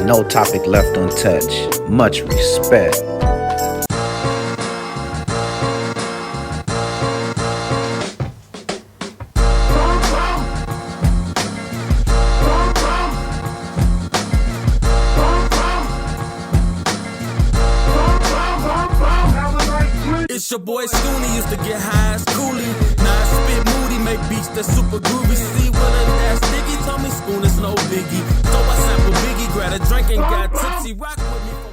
no topic left untouched. Much respect. It's your boy Scoonie, used to get high as coolie. Now I spit moody, make beats that super groovy. See, Willin' that sticky, told me Spoon is no biggie. So I sample Biggie, grab a drink and got tipsy. Rock with me for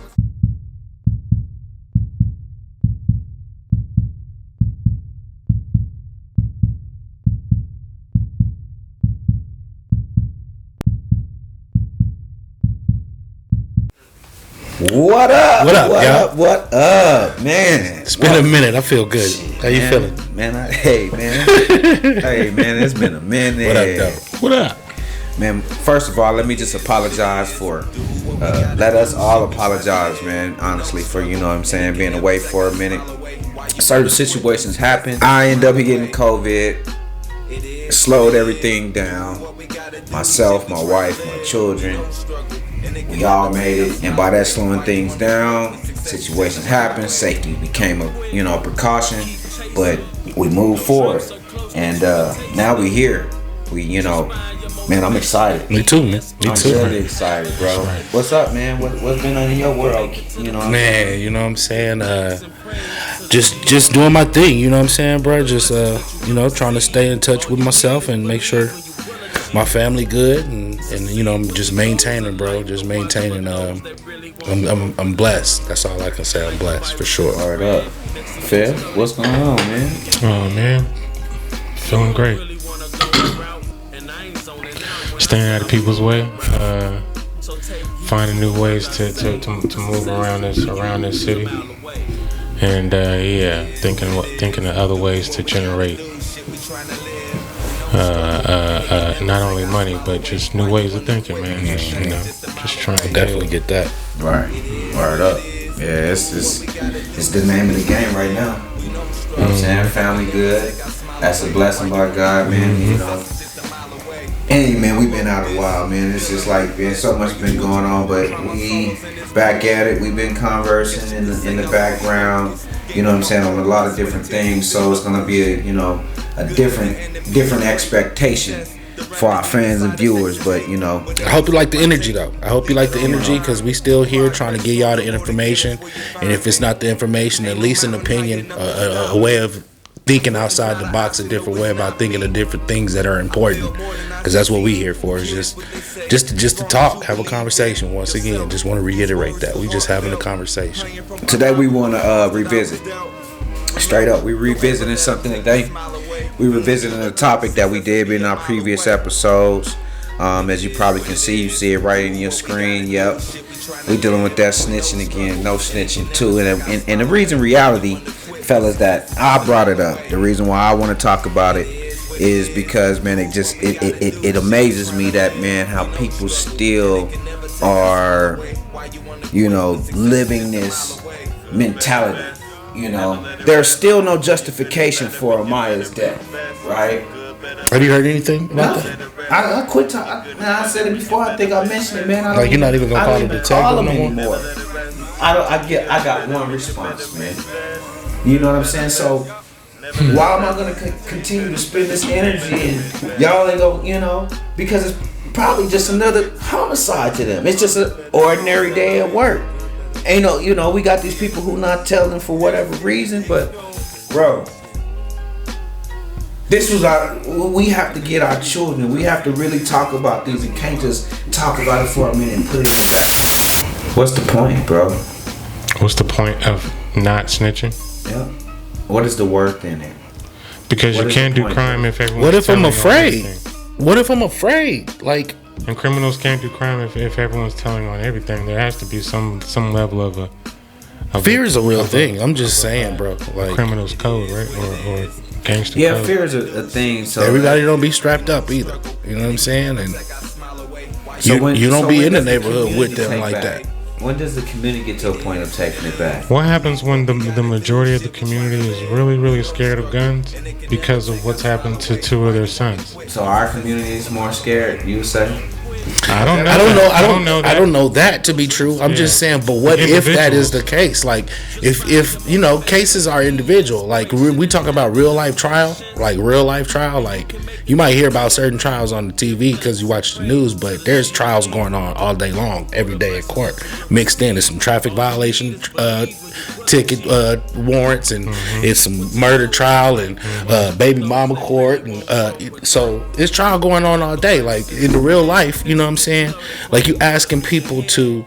What up? What up, y'all? What up, man? It's been a minute. I feel good. How you feeling? Man, hey, man. Hey, man, it's been a minute. What up, though? What up? Man, first of all, let me just apologize for, let us all apologize, man, honestly, for, you know what I'm saying, being away for a minute. Certain situations happen. I end up getting COVID. Slowed everything down. Myself, my wife, my children. We all made it, and by that slowing things down, situations happen. Safety became a precaution, but we moved forward, and now we here. We man, I'm excited. Me too, man. I'm really excited, bro. Right. What's up, man? What's been on in your world? Man, you know what I'm saying? Just doing my thing. You know what I'm saying, bro? Just trying to stay in touch with myself and make sure my family good, and I'm just maintaining, bro. Just maintaining. I'm blessed. That's all I can say. I'm blessed for sure. Word up, Phil. What's going on, man? Oh man, feeling great. Staying out of people's way. Finding new ways to move around this city, and thinking of other ways to generate. Not only money, but just new ways of thinking, man. Just trying to Definitely get that. Right. Word up. Yeah, it's the name of the game right now. You know what I'm saying? Family good. That's a blessing by God, man. Hey, man, we've been out a while, man. It's just like, man, so much been going on, but we back at it. We've been conversing in the background. You know what I'm saying, on a lot of different things. So it's gonna be a different expectation for our fans and viewers. But I hope you like the energy, though. I hope you like the energy, because we still here trying to give y'all the information. And if it's not the information, at least an opinion, a way of thinking outside the box, a different way about thinking of different things that are important. Because that's what we here for, is just to talk, have a conversation. Once again, just want to reiterate that we just having a conversation. Today we want to revisit. Straight up, we revisiting something today. We revisiting a topic that we did in our previous episodes. As you probably can see, you see it right in your screen. Yep, we dealing with that snitching again. No Snitching II, and the reason, reality, fellas, that I brought it up. The reason why I want to talk about it is because, man, it amazes me that, man, how people still are, living this mentality. There's still no justification for Amaya's death, right? Have you heard anything about that? I quit talking. I said it before. I think I mentioned it, man. Like, you're not even gonna call him detective no anymore. I got one response, man. You know what I'm saying? So why am I gonna continue to spend this energy and y'all ain't go, because it's probably just another homicide to them. It's just an ordinary day at work. Ain't no, we got these people who not telling for whatever reason, but bro, we have to get our children. We have to really talk about these and can't just talk about it for a minute and put it in the back. What's the point, bro? What's the point of not snitching? Yeah. What is the worth in it? Because you can't do crime if everyone's What if I'm telling on afraid? everything. What if I'm afraid? Like, and criminals can't do crime if everyone's telling on everything. There has to be some level of fear is a real thing. I'm just saying, bro. Like, criminal's code, right? Or gangster code. Yeah, fear is a thing. So everybody don't be strapped up either. You know what I'm saying? And so you don't be in the does neighborhood with them take like back? that. When does the community get to a point of taking it back? What happens when the majority of the community is really, really scared of guns because of what's happened to two of their sons? So our community is more scared, you say? I don't know. I don't know that to be true. I'm just saying, but what if that is the case? Like, if cases are individual. Like we talk about real life trial. Like you might hear about certain trials on the TV because you watch the news, but there's trials going on all day long, every day in court. Mixed in is some traffic violation ticket warrants, and it's some murder trial and baby mama court, and so it's trial going on all day. Like in the real life, you know what I'm saying? Like you asking people to.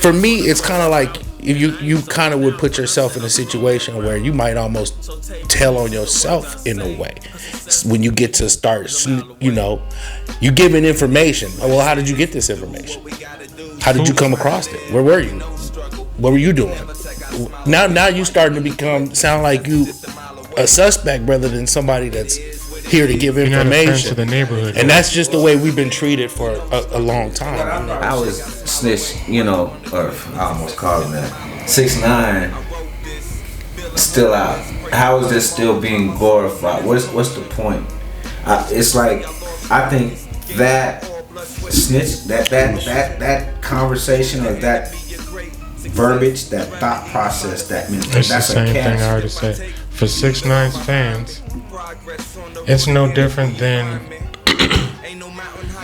For me, it's kind of like you kind of would put yourself in a situation where you might almost tell on yourself in a way when you get to start, you giving information. Well, how did you get this information? How did you come across it? Where were you? What were you doing? Now you starting to sound like you a suspect rather than somebody that's here to give information to the neighborhood, and that's just the way we've been treated for a long time. I was snitch, or I almost called him that. 6ix9ine still out. How is this still being glorified? What's the point? It's like I think that snitch, that conversation or that verbiage, that thought process, that's the same thing I already said. For 6ix9ine's fans, it's no different than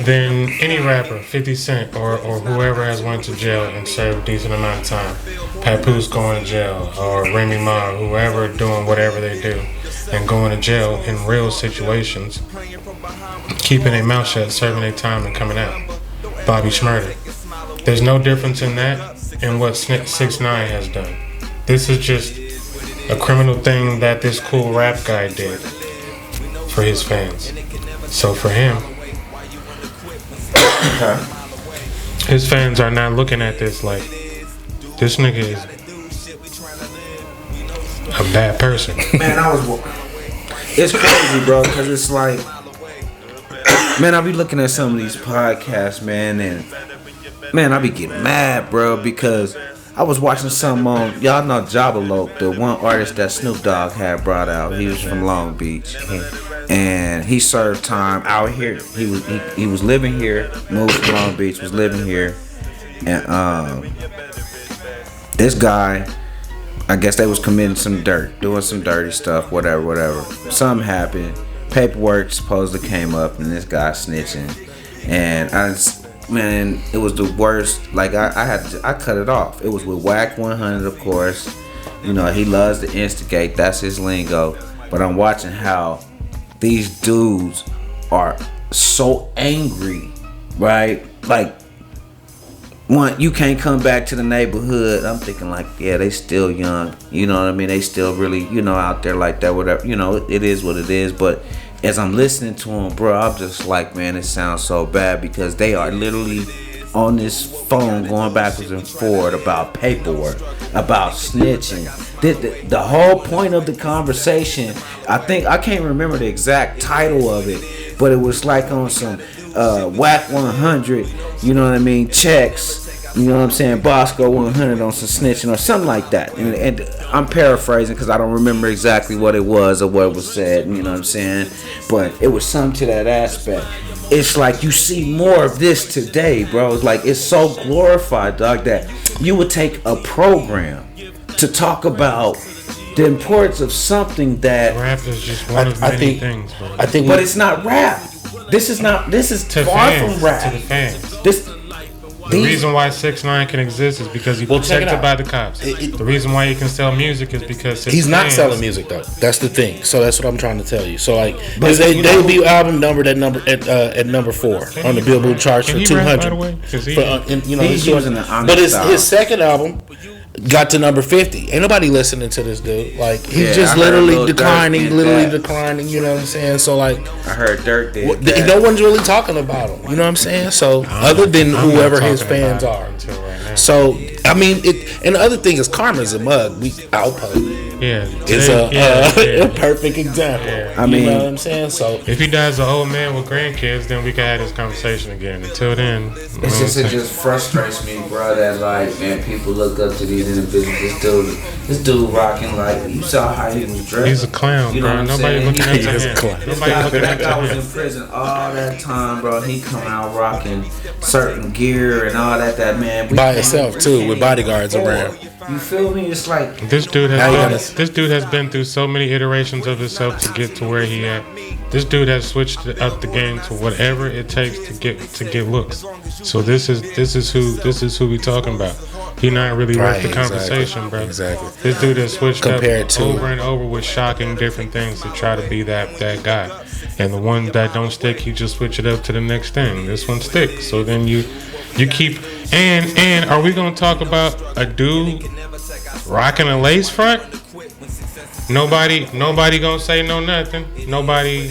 any rapper, 50 Cent or whoever has went to jail and served a decent amount of time. Papoose going to jail, or Remy Ma, whoever doing whatever they do and going to jail in real situations, keeping their mouth shut, serving their time and coming out. Bobby Shmurda. There's no difference in that and what 6ix9ine has done. This is just a criminal thing that this cool rap guy did for his fans. So for him, his fans are not looking at this like this nigga is a bad person. Man, it's crazy, bro, because it's like, man, I be looking at some of these podcasts, man, and man, I be getting mad, bro, because I was watching some on, y'all know Jabalope, the one artist that Snoop Dogg had brought out. He was from Long Beach, and he served time out here. He was living here, moved to Long Beach, was living here, and this guy, I guess they was committing some dirt, doing some dirty stuff, whatever. Something happened. Paperwork supposedly came up, and this guy snitching, and man, it was the worst. Like I cut it off. It was with Whack 100, of course. He loves to instigate. That's his lingo. But I'm watching how these dudes are so angry, right? Like, one, you can't come back to the neighborhood. I'm thinking like, yeah, they still young. You know what I mean? They still really, out there like that, whatever. It is what it is. But as I'm listening to them, bro, I'm just like, man, it sounds so bad because they are literally on this phone going backwards and forward about paperwork, about snitching. The whole point of the conversation, I can't remember the exact title of it, but it was like on some Whack 100, checks. You know what I'm saying? Bosco 100 on some snitching or something like that. And I'm paraphrasing because I don't remember exactly what it was or what was said. You know what I'm saying? But it was something to that aspect. It's like you see more of this today, bro. It's like it's so glorified, dog, that you would take a program to talk about the importance of something that rap is just one of many things, bro. But it's not rap. This is far from rap. To the fans. The reason why 6ix9ine can exist is because he's protected by the cops. The reason why he can sell music is because he's not selling music though. That's the thing. So that's what I'm trying to tell you. So like his debut album numbered at number 4 on the Billboard charts for 200. By the way? But his second album got to number 50. Ain't nobody listening to this dude. Like he's just literally declining. You know what I'm saying? So like I heard Dirt did that. No one's really talking about him. You know what I'm saying? So other than whoever his fans are. Right, so I mean, and the other thing is karma's a mug. I'll post. is a perfect example. I mean, you know what I'm saying? So if he dies an old man with grandkids, then we can have this conversation again. Until then, it just frustrates me, bro. That like, man, people look up to these individuals. This dude rocking like, you saw how he was dressed. He's a clown, you know bro. Nobody looking at him. Nobody looking That guy at was him. in prison all that time, bro. He come out rocking certain gear and all that. That man by himself too, with bodyguards around. You feel me? It's like This dude has been through so many iterations of himself to get to where he at. This dude has switched up the game to whatever it takes to get looks. So this is who we talking about. He not really worth the conversation, bro. Exactly. This dude has switched Compared up to over and over with shocking different things to try to be that guy. And the one that don't stick, he just switch it up to the next thing. This one sticks. So then you keep and are we gonna talk about a dude rocking a lace front? Nobody gonna say no nothing. Nobody.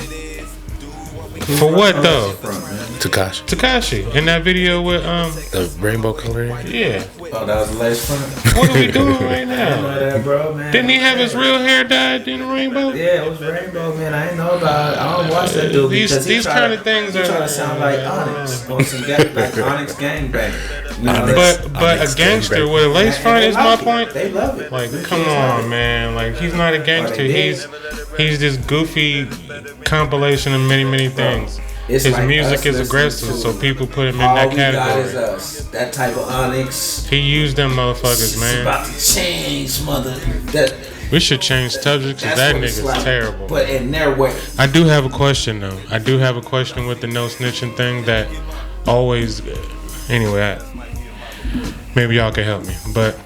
For what though? Tekashi in that video with the rainbow color. Yeah. Oh, that was the lace front. What are we doing right now? I didn't know that, bro, man. Didn't he have his real hair dyed in the rainbow? Yeah, it was rainbow, man. I didn't know about it. I don't watch that dude because These kind of things are trying to sound like Onyx on some like Onyx gangbang. You know, but a gangster with a lace front is my point. They love it. Like, come on, man. Like, he's not a gangster. He's this goofy compilation of many things. His like music is aggressive, so people put him in that category. All we got is us. That type of Onyx. He used them motherfuckers, It's man. about to change, mother. We should change subjects because that nigga's terrible. But in their way. I do have a question, though. I do have a question with the no snitching thing that always... Anyway, maybe y'all can help me. But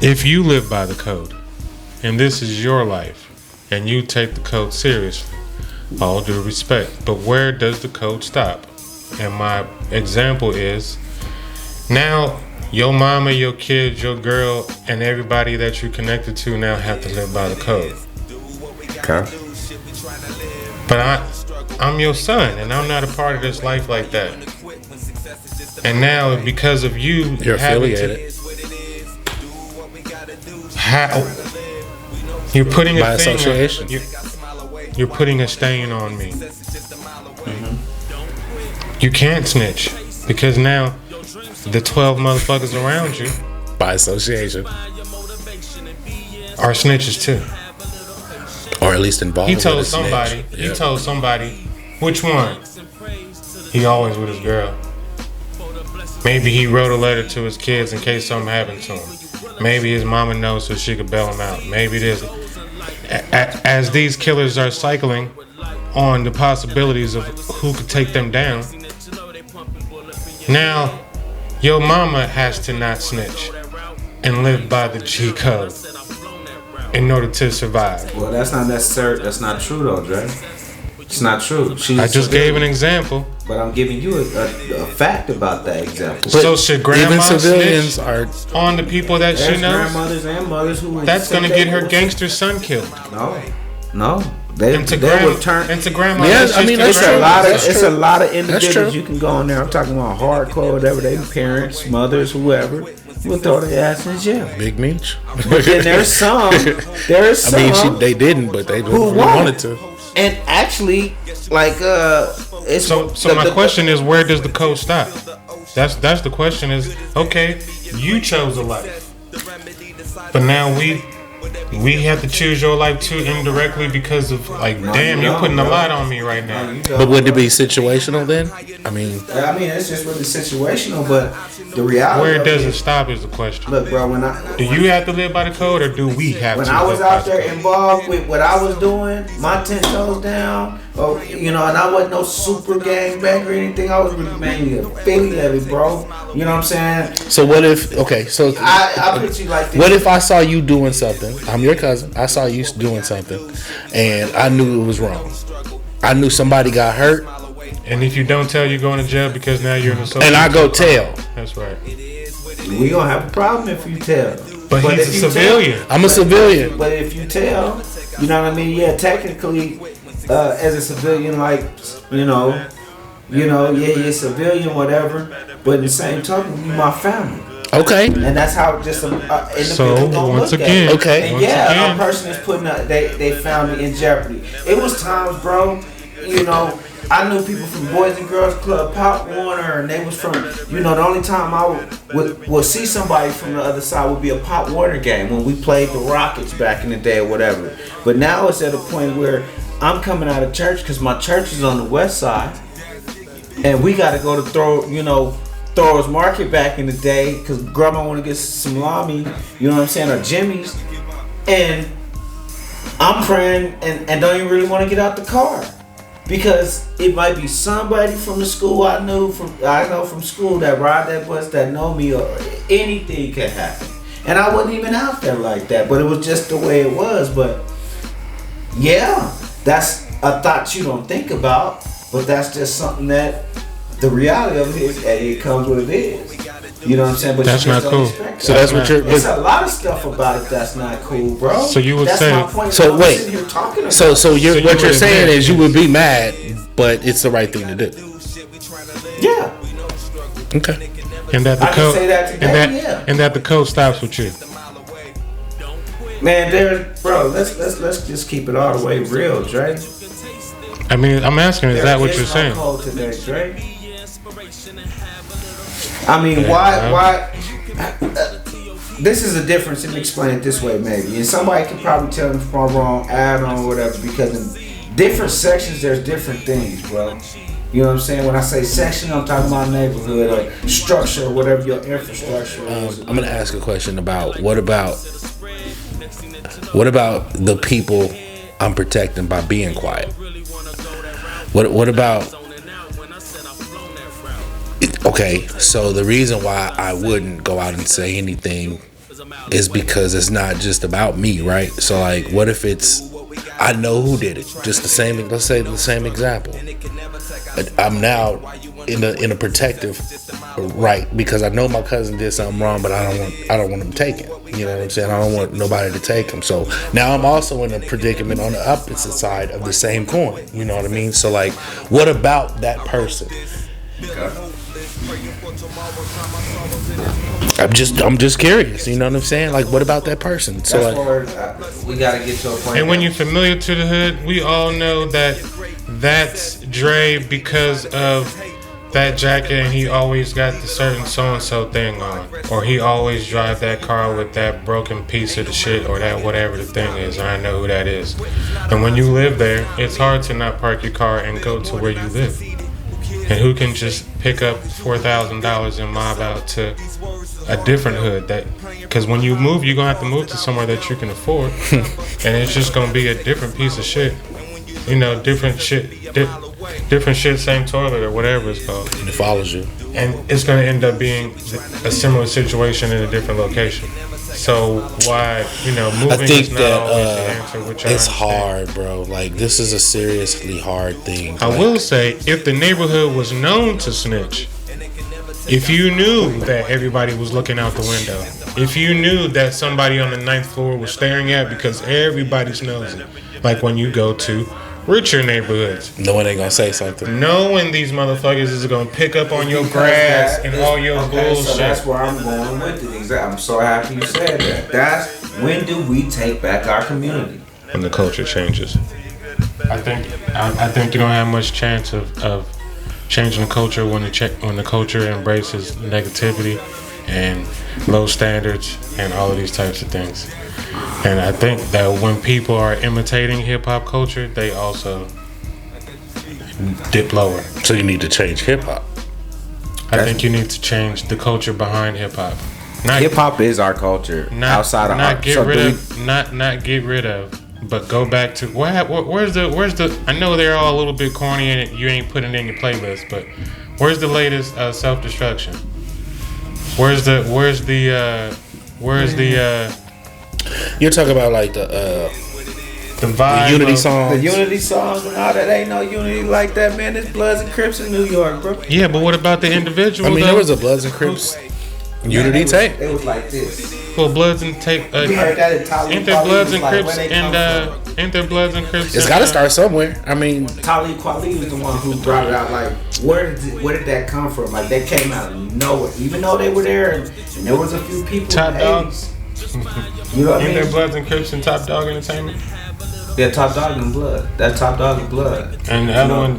if you live by the code, and this is your life, and you take the code seriously, all due respect, but where does the code stop? And my example is, now your mama, your kids, your girl, and everybody that you're connected to now have to live by the code. Okay. But I'm your son, and I'm not a part of this life like that. And now, because of you, you're affiliated. You're putting by association. You're putting a stain on me. Mm-hmm. You can't snitch because now the 12 motherfuckers around you, by association, are snitches too. Or at least involved. He told somebody. He told somebody. Which one? He always with his girl. Maybe he wrote a letter to his kids in case something happened to him. Maybe his mama knows so she could bail him out. Maybe this. As these killers are cycling on the possibilities of who could take them down, now your mama has to not snitch and live by the G code in order to survive. Well, that's not necessary. That's not true though, Dre. It's not true. I just gave an example. But I'm giving you a fact about that example. So should grandma civilians are on the people that she knows? Grandmothers and mothers who that's gonna get her gangster son killed. No. They would turn into grandma. Yeah, I mean it's a lot of individuals you can go in there. I'm talking about hardcore, whatever. They parents, mothers, whoever. We'll throw their ass in jail. Big Meech. But then there's some. I mean, they didn't, but they wanted to. And actually, like, it's so my question is, where does the code stop? That's the question. Is okay, you chose a life, but now we have to choose your life too indirectly because of damn, you're putting a lot on me right now. But would it be situational then? I mean, it's just really situational, but the reality. Where does it stop is the question. Look, bro, do you have to live by the code, or do we have to? When I was out there involved with what I was doing, my 10 toes down, and I wasn't no super gangbang or anything. I was really mainly affiliated, bro. You know what I'm saying? So what if? Okay, so I put you like this. What if I saw you doing something? I'm your cousin. I saw you doing something, and I knew it was wrong. I knew somebody got hurt. And if you don't tell, you're going to jail because now you're in a social. And I go tell. That's right. We gonna have a problem if you tell. But he's a civilian. I'm a civilian. But if you tell, you know what I mean? Yeah, technically, as a civilian, you're a civilian, whatever. But in the same token, you my family. Okay. And that's how just an So individual gonna once look at again, it. Okay. And once yeah, again, a person is putting up, they found me in jeopardy. It was times, bro, you know, I knew people from Boys and Girls Club, Pop Warner, and they was from, you know, the only time I would see somebody from the other side would be a Pop Warner game when we played the Rockets back in the day or whatever. But now it's at a point where I'm coming out of church because my church is on the west side, and we got to go to Thor's Market back in the day because grandma want to get some salami, you know what I'm saying, or Jimmy's, and I'm praying and don't even really want to get out the car. Because it might be somebody from the school I know from school that ride that bus that know me, or anything could happen. And I wasn't even out there like that, but it was just the way it was. But yeah, that's a thought you don't think about, but that's just something that the reality of it is that it comes what it is. You know what I'm saying? But that's you just not don't cool. expect So that. that's what you're. It's a lot of stuff about it that's not cool, bro. So you would that's say- my point. So I'm wait. sitting here talking about. So So you what you're would saying admit- is you would be mad, but it's the right thing to do. yeah. Okay. and that the I can code, say that today, yeah. and that the code stops with you. Man, bro, let's just keep it all the way real, Dre. I mean, I'm asking, is that what There you're is no saying? code today, Dre? I mean, Yeah, why? This is a difference. Let me explain it this way, maybe. And somebody could probably tell me if I'm wrong, add on, whatever, because in different sections, there's different things, bro. You know what I'm saying? When I say section, I'm talking about neighborhood or structure, or whatever your infrastructure is. I'm gonna ask a question about what about the people I'm protecting by being quiet? What about? Okay, so the reason why I wouldn't go out and say anything is because it's not just about me, right? So like, what if I know who did it? Just the same. Let's say the same example. I'm now in a protective right because I know my cousin did something wrong, but I don't want him taken. You know what I'm saying? I don't want nobody to take him. So now I'm also in a predicament on the opposite side of the same coin. You know what I mean? So like, what about that person? I'm just curious. You know what I'm saying? Like, what about that person? So That's like, where we gotta get to a point. And when you're familiar to the hood, we all know that that's Dre because of that jacket, and he always got the certain so-and-so thing on, or he always drive that car with that broken piece of the shit, or that whatever the thing is, and I know who that is. And when you live there, it's hard to not park your car and go to where you live. And who can just pick up $4,000 and mob out to a different hood? Because when you move, you're gonna have to move to somewhere that you can afford, and it's just gonna be a different piece of shit. You know, different shit, same toilet or whatever it's called. it follows you. And it's gonna end up being a similar situation in a different location. So why, moving I think is not that always the answer, which I it's understand. hard, bro. Like, this is a seriously hard thing. I will say, if the neighborhood was known to snitch, if you knew that everybody was looking out the window, if you knew that somebody on the 9th floor was staring at because everybody's nosy, like when you go to richer neighborhoods, No one ain't gonna say something. knowing these motherfuckers is gonna pick up on your grass and all your bullshit. So that's where I'm going with it. Exactly. I'm so happy you said that. That's when do we take back our community? When the culture changes, I think you don't have much chance of changing the culture when the culture embraces negativity and low standards and all of these types of things. And I think that when people are imitating hip hop culture, they also dip lower. So you need to change hip hop. I think you need to change the culture behind hip hop. Hip hop is our culture. Outside of not art. get So rid do of, not get rid of, but go back to where's the? I know they're all a little bit corny and you ain't putting it in your playlist, but where's the latest self-destruction? Where's the You're talking about like the vibe Unity of- songs. The Unity songs and all that. Ain't no unity like that, man. It's Bloods and Crips in New York, bro. Yeah, but what about the individual? I mean, though? there was a Bloods and Crips Unity tape. It was like this. Well, Bloods and tape. We heard that in Tyler. Ain't there Bloods and Like, Crips where they and come from? Ain't there Bloods and Crips? It's got to start somewhere. I mean, Talib Kweli was the one who brought it out. Like, where did that come from? Like, that came out of nowhere. Even though they were there, and there was a few people. Top in Dog. the 80s. You know what I Ain't mean? there Bloods and Crips and Top Dog Entertainment? Yeah, Top Dog and Blood. That Top Dog and Blood. And the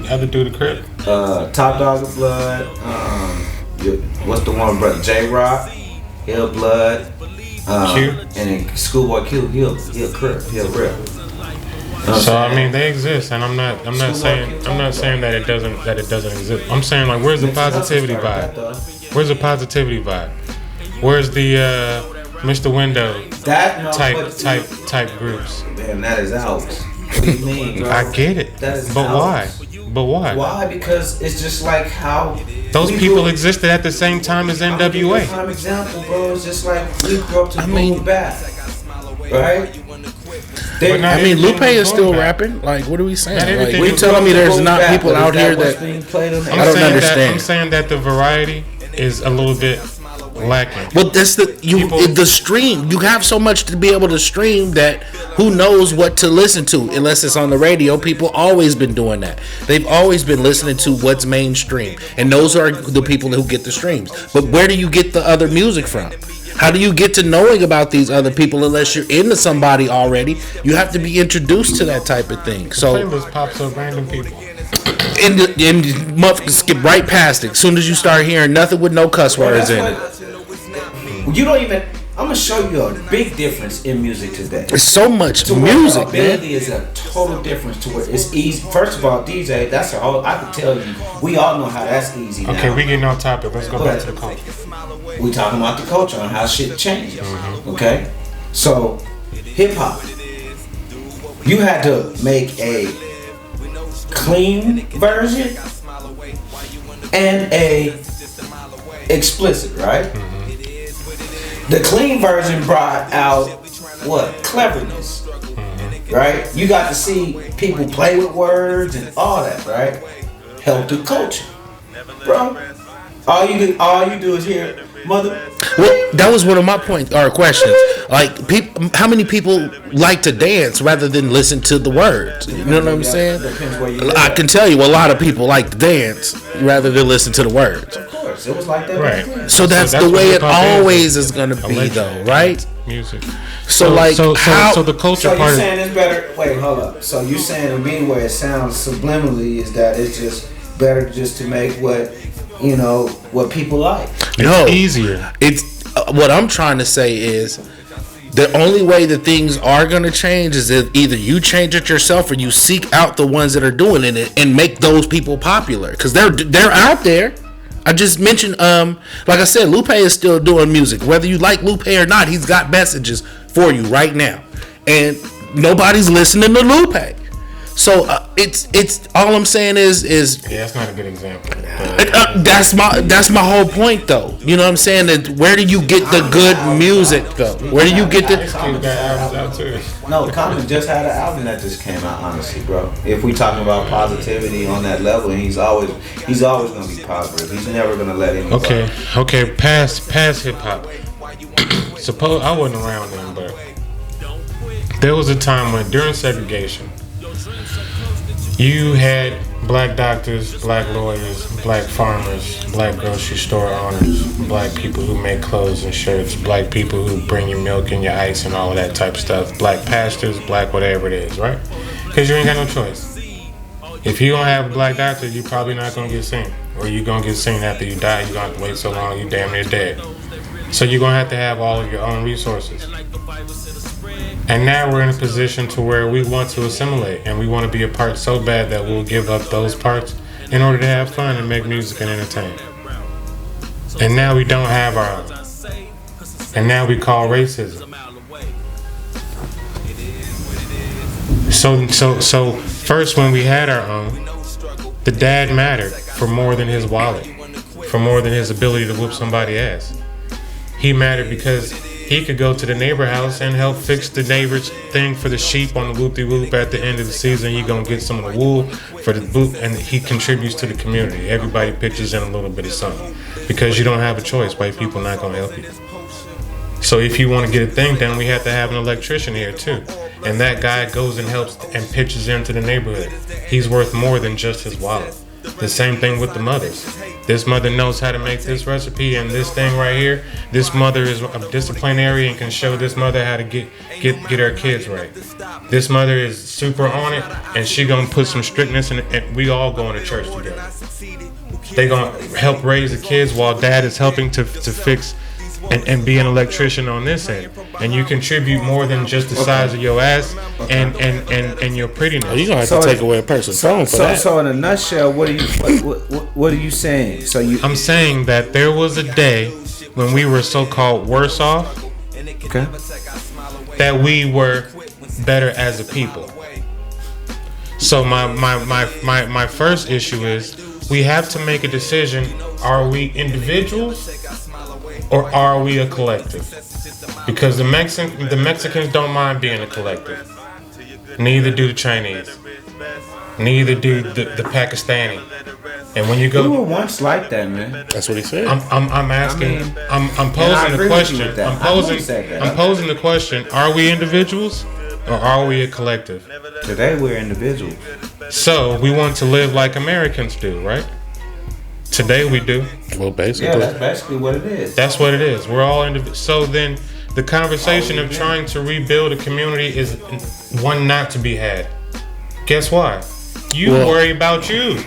other dude, the Crip? Top Dog and Blood. What's the one, brother? J Rock. He'll Blood. Q. And then Schoolboy Q. He'll Crip. He'll Rip. So I mean, they exist, and I'm not saying that it doesn't exist. I'm saying, like, where's the positivity vibe? Where's the positivity vibe? Where's the Mr. Window type groups? Man, that is out. What do you mean, bro? I get it, but why? Why? Because it's just like how those people existed at the same time as NWA. Prime example, bro. It's just like we grew up to boom bap, right? I mean, Lupe is still rapping. Like, what are we saying? Like, we you telling me there's not people out here that I don't understand? I'm saying that the variety is a little bit lacking. Well, that's the stream. You have so much to be able to stream that who knows what to listen to unless it's on the radio. People always been doing that. They've always been listening to what's mainstream, and those are the people who get the streams. But where do you get the other music from? How do you get to knowing about these other people unless you're into somebody already? You have to be introduced to that type of thing. So playlist pops up random people. And motherfuckers skip right past it. As soon as you start hearing nothing with no cuss words in it. You don't even. I'm gonna show you a big difference in music today. There's so much music, man. Ability is a total difference to where it's easy. First of all, DJ, that's a whole. I can tell you, we all know how that's easy. Okay, now. we getting off topic. Let's go back to the culture. We talking about the culture and how shit changes. Okay, so hip hop, you had to make a clean version and a explicit, right? The clean version brought out what? Cleverness, right? You got to see people play with words and all that, right? Help the culture, bro. All you do is hear mother. Well, that was one of my points or questions. Like, how many people like to dance rather than listen to the words? You know what I'm saying? I can tell you, a lot of people like to dance rather than listen to the words. Of course, it was like that. Right. So that's the way it always is going to be, though, right? Music. So the culture so part. So you saying it's better? Wait, hold up. So you saying to me where it sounds subliminally is that it's just better just to make what people like. No, easier. It's what I'm trying to say is the only way that things are going to change is if either you change it yourself or you seek out the ones that are doing it and make those people popular because they're out there. I just mentioned, like I said, Lupe is still doing music. Whether you like Lupe or not, he's got messages for you right now, and nobody's listening to Lupe. So it's all I'm saying is yeah, that's not a good example. That's my whole point though. You know what I'm saying? That where do you get the good music though? Where do you get the? No, Common just had an album that just came out. Honestly, bro, if we talking about positivity on that level, and he's always gonna be positive. He's never gonna let anybody. Okay. Past hip hop. Suppose I wasn't around then, but there was a time when during segregation. You had black doctors, black lawyers, black farmers, black grocery store owners, black people who make clothes and shirts, black people who bring you milk and your ice and all of that type of stuff, black pastors, black whatever it is, right? Because you ain't got no choice. If you don't have a black doctor, you're probably not going to get seen. Or you're going to get seen after you die. You're going to have to wait so long, you damn near dead. So you're going to have all of your own resources. And now we're in a position to where we want to assimilate and we want to be a part so bad that we'll give up those parts in order to have fun and make music and entertain. And now we don't have our own. And now we call racism. So first when we had our own, the dad mattered for more than his wallet, for more than his ability to whoop somebody's ass. He mattered because he could go to the neighbor house and help fix the neighbor's thing for the sheep on the whoop-de-whoop at the end of the season. You're going to get some of the wool for the boot, and he contributes to the community. Everybody pitches in a little bit of something because you don't have a choice. White people not going to help you. So if you want to get a thing done, we have to have an electrician here too. and that guy goes and helps and pitches into the neighborhood. He's worth more than just his wallet. The same thing with the mothers. This mother knows how to make this recipe and this thing right here. This mother is a disciplinary and can show this mother how to get her kids right. This mother is super on it, and she gonna put some strictness in it, and we all going to church together. They gonna help raise the kids while dad is helping to fix and be an electrician on this end. And you contribute more than just the size of your ass and your prettiness. You're gonna have to take away a person's phone for that. So in a nutshell, what are you saying? I'm saying that there was a day when we were so-called worse off, okay, that we were better as a people. So my first issue is we have to make a decision: are we individuals or are we a collective? Because the Mexicans don't mind being a collective. Neither do the Chinese. Neither do the Pakistani. And when you go, we were once like that, man. That's what he said. I'm asking. I'm posing the question. I'm posing the question: are we individuals or are we a collective? Today we're individuals. So we want to live like Americans do, right? Today we do. Well, basically. Yeah, that's basically what it is. That's what it is. We're all individuals. So then the conversation of trying to rebuild a community is one not to be had. Guess why? You worry about you.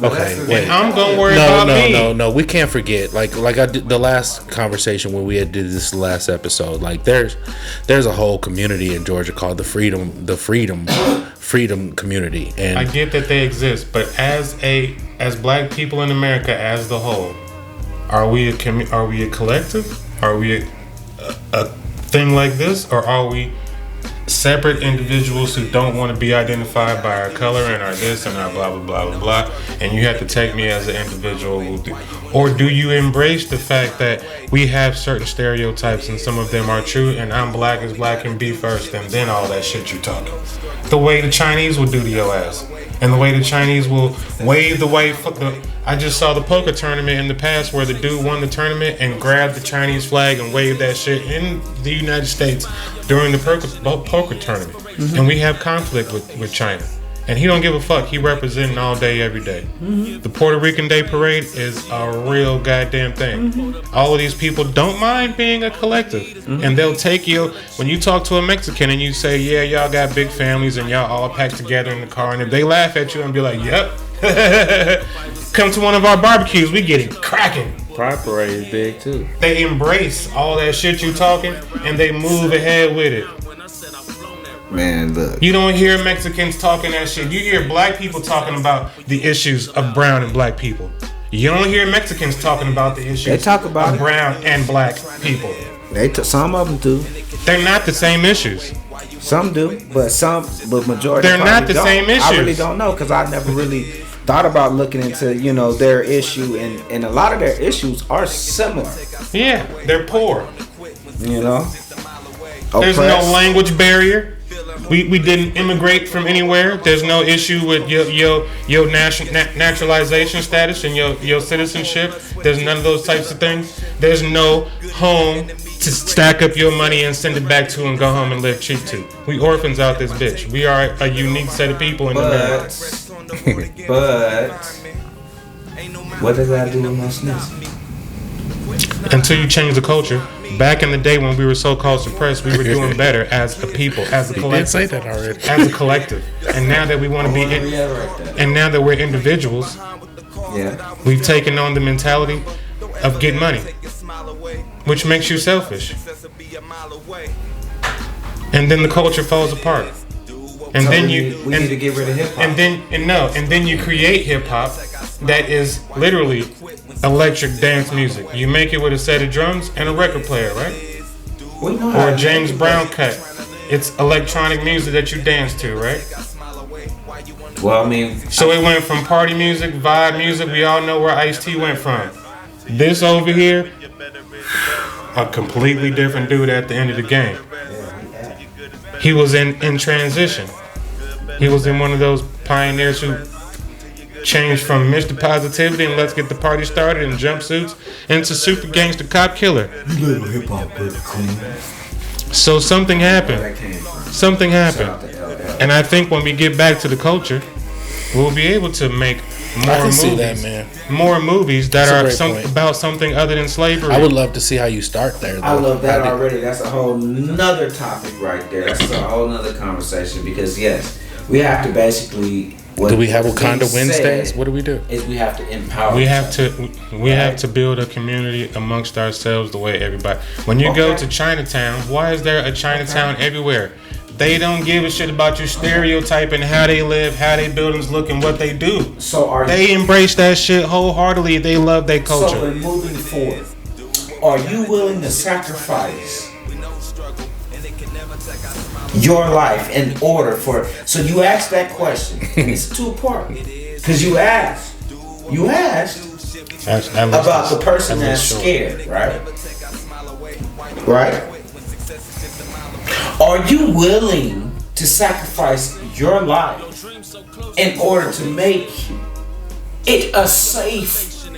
Okay, wait. And I'm gonna worry about me. No. We can't forget. Like I did the last conversation when we had did this last episode. Like there's a whole community in Georgia called the freedom community. And I get that they exist, but as black people in America as the whole, are we a collective? Are we a thing like this, or are we separate individuals who don't want to be identified by our color and our this and our blah blah blah blah blah, and you have to take me as an individual or do you embrace the fact that we have certain stereotypes and some of them are true, and I'm black as black can be first, and then all that shit you talking, the way the Chinese will do to your ass, and the way the Chinese will wave the way I just saw the poker tournament in the past where the dude won the tournament and grabbed the Chinese flag and waved that shit in the United States during the poker tournament. Mm-hmm. And we have conflict with China. And he don't give a fuck. He representing all day, every day. Mm-hmm. The Puerto Rican Day Parade is a real goddamn thing. Mm-hmm. All of these people don't mind being a collective. Mm-hmm. And they'll take you, when you talk to a Mexican and you say, yeah, y'all got big families and y'all all packed together in the car, and if they laugh at you and be like, yep, come to one of our barbecues, we get it cracking. Pride Parade is big too. They embrace all that shit you talking and they move ahead with it. Man, look. You don't hear Mexicans talking that shit. You hear black people talking about the issues of brown and black people. You don't hear Mexicans talking about the issues of brown and black people. Some of them do. They're not the same issues. Some do, but majority. They're not the same issues. I really don't know because I never really thought about looking into their issue, and a lot of their issues are similar. Yeah, they're poor. There's no language barrier. We didn't immigrate from anywhere. There's no issue with your naturalization status and your citizenship. There's none of those types of things. There's no home to stack up your money and send it back to and go home and live cheap to. We orphans out this bitch. We are a unique set of people in America. But what does that do with my snitch? Until you change the culture. Back in the day when we were so-called suppressed, we were doing better as a people, as a collective. You did say that already. As a collective. And now that we want to be, and now that we're individuals, we've taken on the mentality of get money, which makes you selfish. And then the culture falls apart. And then we need to get rid of hip hop. And then you create hip hop that is literally electric dance music. You make it with a set of drums and a record player, right? Or a James Brown cut. It's electronic music that you dance to, right? Well, I mean, so it went from party music, vibe music. We all know where Ice-T went from. This over here, a completely different dude at the end of the game. He was in transition. He was in one of those pioneers who changed from Mr. Positivity and let's get the party started in jumpsuits into super gangster cop killer. You little hip hop pretty clean. So something happened. something happened. Shout out to LL. And I think when we get back to the culture, we'll be able to make more I can movies. see that, man. More movies that That's a are great point. about something other than slavery. I would love to see how you start there. Though. I love that How did- already. That's a whole nother topic right there. That's a whole nother conversation because yes, we have to basically. Do we have Wakanda what's being Wednesdays? said What do we do? Is we have to empower. We have each to other. we have to build a community amongst ourselves the way everybody. When you go Okay. to Chinatown, why is there a Chinatown everywhere? They don't give a shit about you stereotyping how they live, how their buildings look, and what they do. So are They embrace that shit wholeheartedly. They love their So culture. in moving forward, are you willing to sacrifice your life in order for? So you asked that question. It's two part because you asked about the person that's scared, right? Right? Are you willing to sacrifice your life in order to make it a safe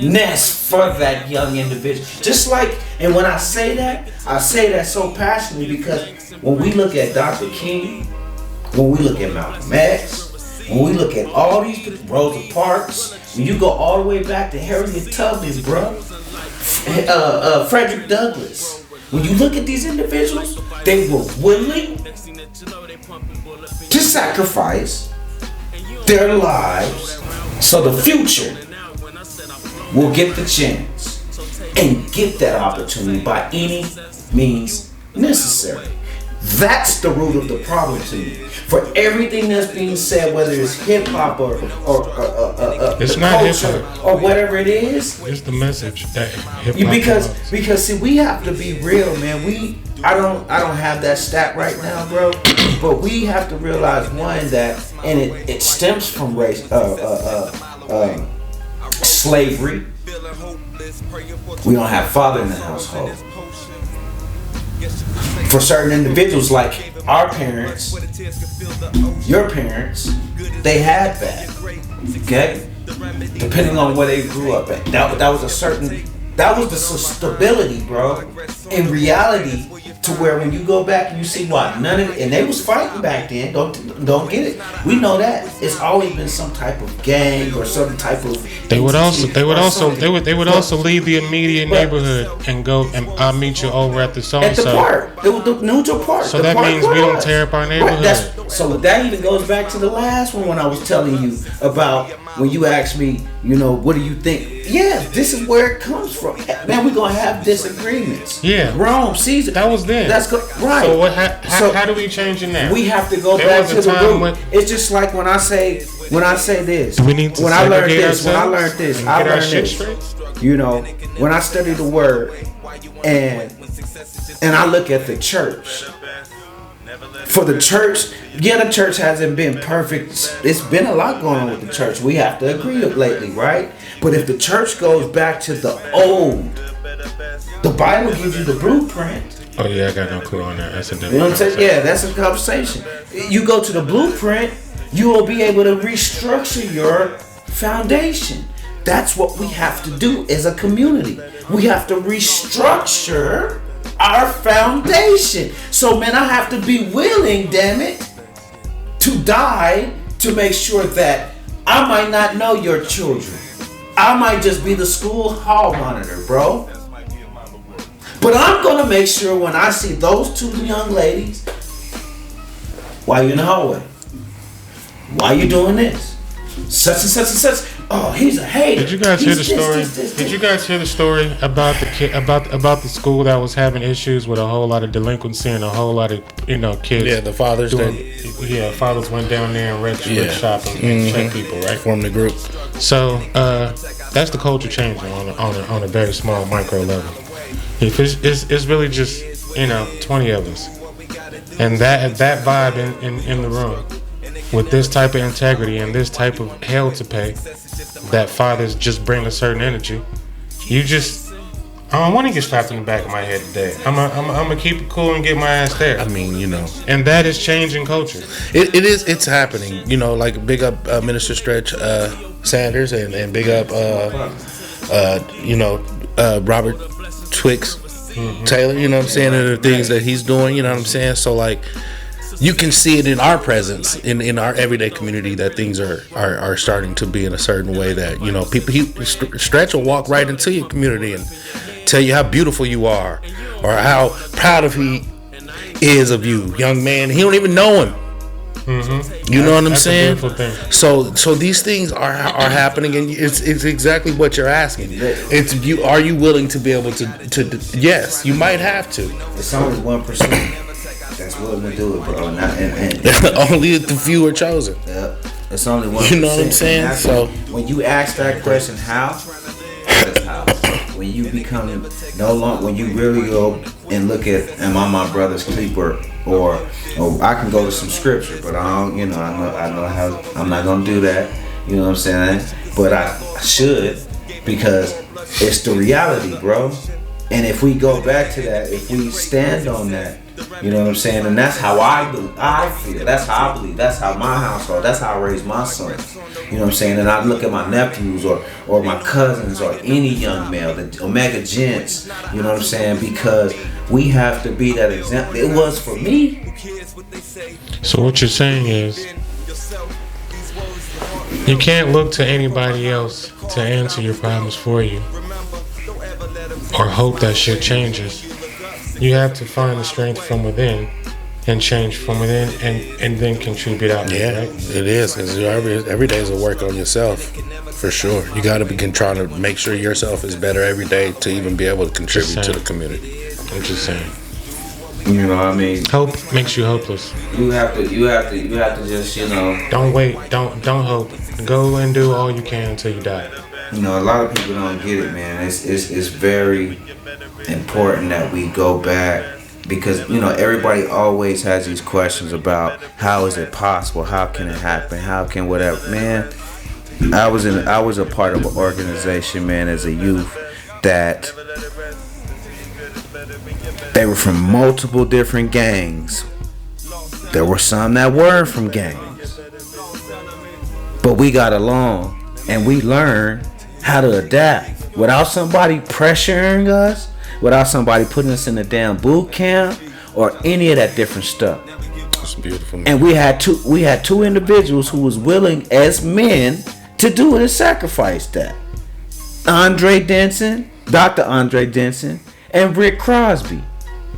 nest for that young individual? Just like, and when I say that so passionately because when we look at Dr. King, when we look at Malcolm X, when we look at all these Rosa Parks, when you go all the way back to Harriet Tubman, bro, Frederick Douglass, when you look at these individuals, they were willing to sacrifice their lives so the future will get the chance and get that opportunity by any means necessary. That's the root of the problem to me. For everything that's being said, whether it's hip hop or It's the not culture hip-hop. or whatever it is, It's the message that hip-hop because see, we have to be real, man. I don't have that stat right now, bro. But we have to realize one that, and it stems from race, slavery. We don't have father in the household. For certain individuals, like our parents, your parents, they had that. Okay, depending on where they grew up at. That was the stability, bro. In reality, to where when you go back and you see what none of it, and they was fighting back then. Don't get it. We know that it's always been some type of gang or some type of. They would also leave the immediate neighborhood and go and I'll meet you over at the so At and the so. park, it was the neutral park. So the that park means we don't was. tear up our Right, neighborhood. so that even goes back to the last one when I was telling you about when you asked me, what do you think? Yeah, this is where it comes from. Man, we're gonna have disagreements. Yeah. Rome, Caesar. That was then. That's right. So So how do we change it now? we have to go There back was to a the time root. when- It's just like when I say this. Do we need to when I learned segregate this, when I ourselves learned this, and I get our learned shit this. straight? When I study the word and I look at the church. For the church, the church hasn't been perfect. It's been a lot going on with the church. We have to agree lately, right? But if the church goes back to the old, the Bible gives you the blueprint. Oh yeah, I got no clue on that. That's a different. You know what I'm saying? conversation. Yeah, that's a conversation. You go to the blueprint, you will be able to restructure your foundation. That's what we have to do as a community. We have to restructure our foundation. So, man, I have to be willing, damn it, to die to make sure that I might not know your children. I might just be the school hall monitor, bro. But I'm gonna make sure when I see those two young ladies, why you in the hallway? Why you doing this? Such and such and such. Oh, he's a hater. Did you guys hear the He's this, story? this, this, Did this. you guys hear the story about the kid about the school that was having issues with a whole lot of delinquency and a whole lot of kids? Yeah, the fathers fathers went down there and wrecked shop and checked people, right? formed the group. So that's the culture changing on a very small micro level. If it's really just 20 of us, and that vibe in the room with this type of integrity and this type of hell to pay, that fathers just bring a certain energy. I don't want to get slapped in the back of my head today. I'm gonna keep it cool and get my ass there. I mean, And that is changing culture. it's happening. Like big up Minister Stretch Sanders and big up Robert Twix Taylor. You know what I'm saying? And the things that he's doing. You know what I'm saying? So like, you can see it in our presence in our everyday community that things are starting to be in a certain way that, you know, people, Stretch will walk right into your community and tell you how beautiful you are or how proud of he is of you, young man. He don't even know him. Mm-hmm. You know what I'm saying? So these things are happening, and it's exactly what you're asking. It's you. Are you willing to be able to? Yes, you might have to. It's only 1% that's willing to do it, bro. Only the few are chosen. Yeah, it's only 1%. You know what I'm saying? So when you ask that question, how? That's how. When you become no longer, when you really go and look at, am I my brother's keeper, or I can go to some scripture, but I don't, you know, I know how I'm not gonna do that. You know what I'm saying? But I should, because it's the reality, bro. And if we go back to that, if we stand on that, you know what I'm saying? And that's how I feel. That's how I believe. That's how my household. That's how I raise my sons. You know what I'm saying? And I look at my nephews or my cousins or any young male, the Omega Gents. You know what I'm saying? Because we have to be that example. It was for me. So what you're saying is, you can't look to anybody else to answer your problems for you, or hope that shit changes. You have to find the strength from within and change from within, and then contribute out. Yeah, right? It is. Cause every day is a work on yourself, for sure. You got to be trying to make sure yourself is better every day to even be able to contribute to the community. I'm just saying. You know what I mean? Hope makes you hopeless. You have to just, you know. Don't wait. Don't hope. Go and do all you can until you die. You know, a lot of people don't get it, man. It's very important that we go back, because, you know, everybody always has these questions about how is it possible, how can it happen, how can whatever. Man, I was a part of an organization, man, as a youth, that they were from multiple different gangs. There were some that weren't from gangs, but we got along and we learned how to adapt without somebody pressuring us, without somebody putting us in a damn boot camp or any of that different stuff. That's beautiful, man. And we had two individuals who was willing as men to do it and sacrifice that. Dr. Andre Denson, and Rick Crosby.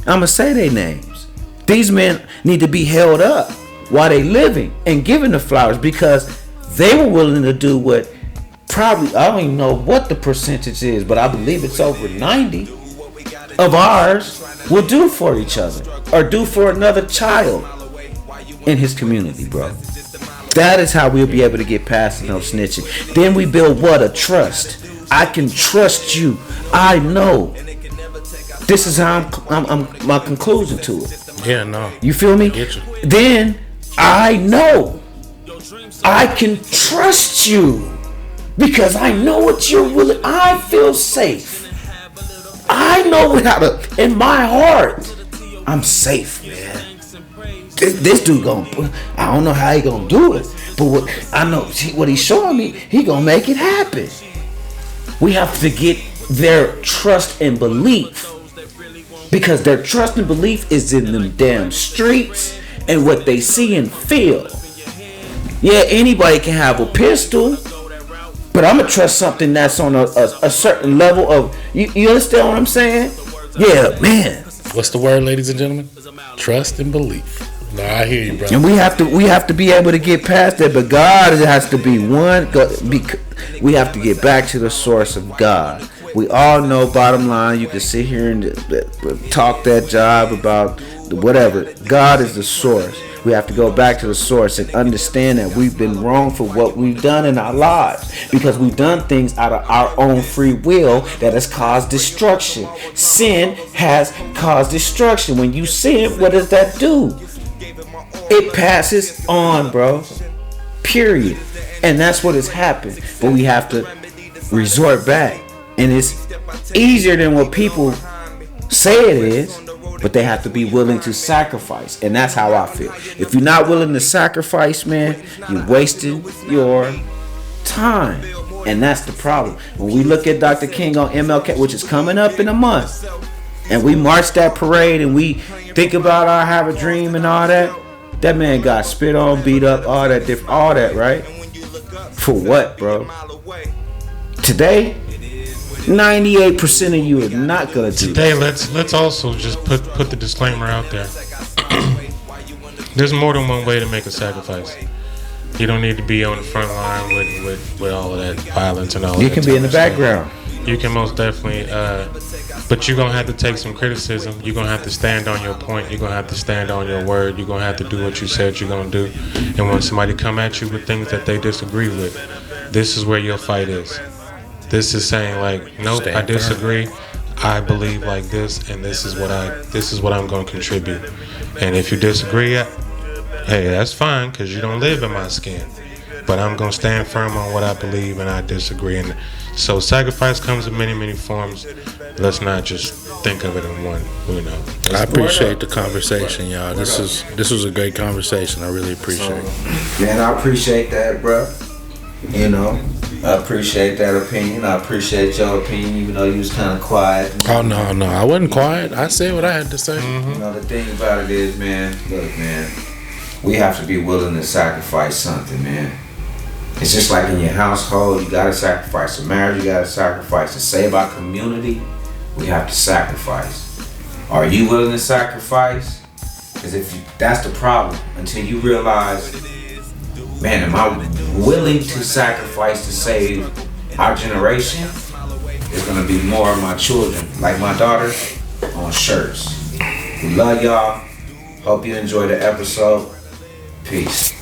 I'ma say their names. These men need to be held up while they living and given the flowers, because they were willing to do what probably, I don't even know what the percentage is, but I believe it's over 90 of ours will do for each other or do for another child in his community, bro. That is how we'll be able to get past no snitching. Then we build what? A trust. I can trust you. I know. This is how I'm my conclusion to it. Yeah, no. You feel me? Get you. Then I know I can trust you because I know what you're willing. I feel safe. I know in my heart, I'm safe, man. This dude I don't know how he gonna do it, but what he's showing me, he gonna make it happen. We have to get their trust and belief, because their trust and belief is in them damn streets and what they see and feel. Yeah, anybody can have a pistol, but I'm gonna trust something that's on a certain level of, you understand what I'm saying? Yeah, man. What's the word, ladies and gentlemen? Trust and belief. No, I hear you, brother. And we have to be able to get past that, but God has to be one. We have to get back to the source of God. We all know, bottom line, you can sit here and talk that job about whatever. God is the source. We have to go back to the source and understand that we've been wrong for what we've done in our lives, because we've done things out of our own free will that has caused destruction. Sin has caused destruction. When you sin, what does that do? It passes on, bro. Period. And that's what has happened. But we have to resort back. And it's easier than what people say it is, but they have to be willing to sacrifice. And that's how I feel. If you're not willing to sacrifice, man, you're wasting your time. And that's the problem. When we look at Dr. King on MLK, which is coming up in a month, and we march that parade and we think about our have a dream and all that, That man got spit on, beat up, all that, right? For what, bro? Today, 98% of you are not gonna do Today, that. let's also just put the disclaimer out there. There's more than one way to make a sacrifice. You don't need to be on the front line with all of that violence and all that. You can be in the background. You can most definitely, but you're going to have to take some criticism. You're going to have to stand on your point. You're going to have to stand on your word. You're going to have to do what you said you're going to do. And when somebody come at you with things that they disagree with, this is where your fight is. This is saying like, nope, I disagree. I believe like this, and this is what I'm going to contribute. And if you disagree, hey, that's fine, because you don't live in my skin. But I'm going to stand firm on what I believe, and I disagree. And so sacrifice comes in many, many forms. Let's not just think of it in one, I appreciate the conversation, y'all. This was a great conversation. I really appreciate it. Man, I appreciate that, bro. I appreciate that opinion. I appreciate your opinion, even though you was kind of quiet. Oh, no, I wasn't quiet. I said what I had to say. The thing about it is, man, look, man, we have to be willing to sacrifice something, man. It's just like in your household, you gotta sacrifice a marriage, you gotta sacrifice to save our community. We have to sacrifice. Are you willing to sacrifice? Because that's the problem. Until you realize, man, am I willing to sacrifice to save our generation? There's gonna be more of my children, like my daughter, on shirts. We love y'all. Hope you enjoyed the episode. Peace.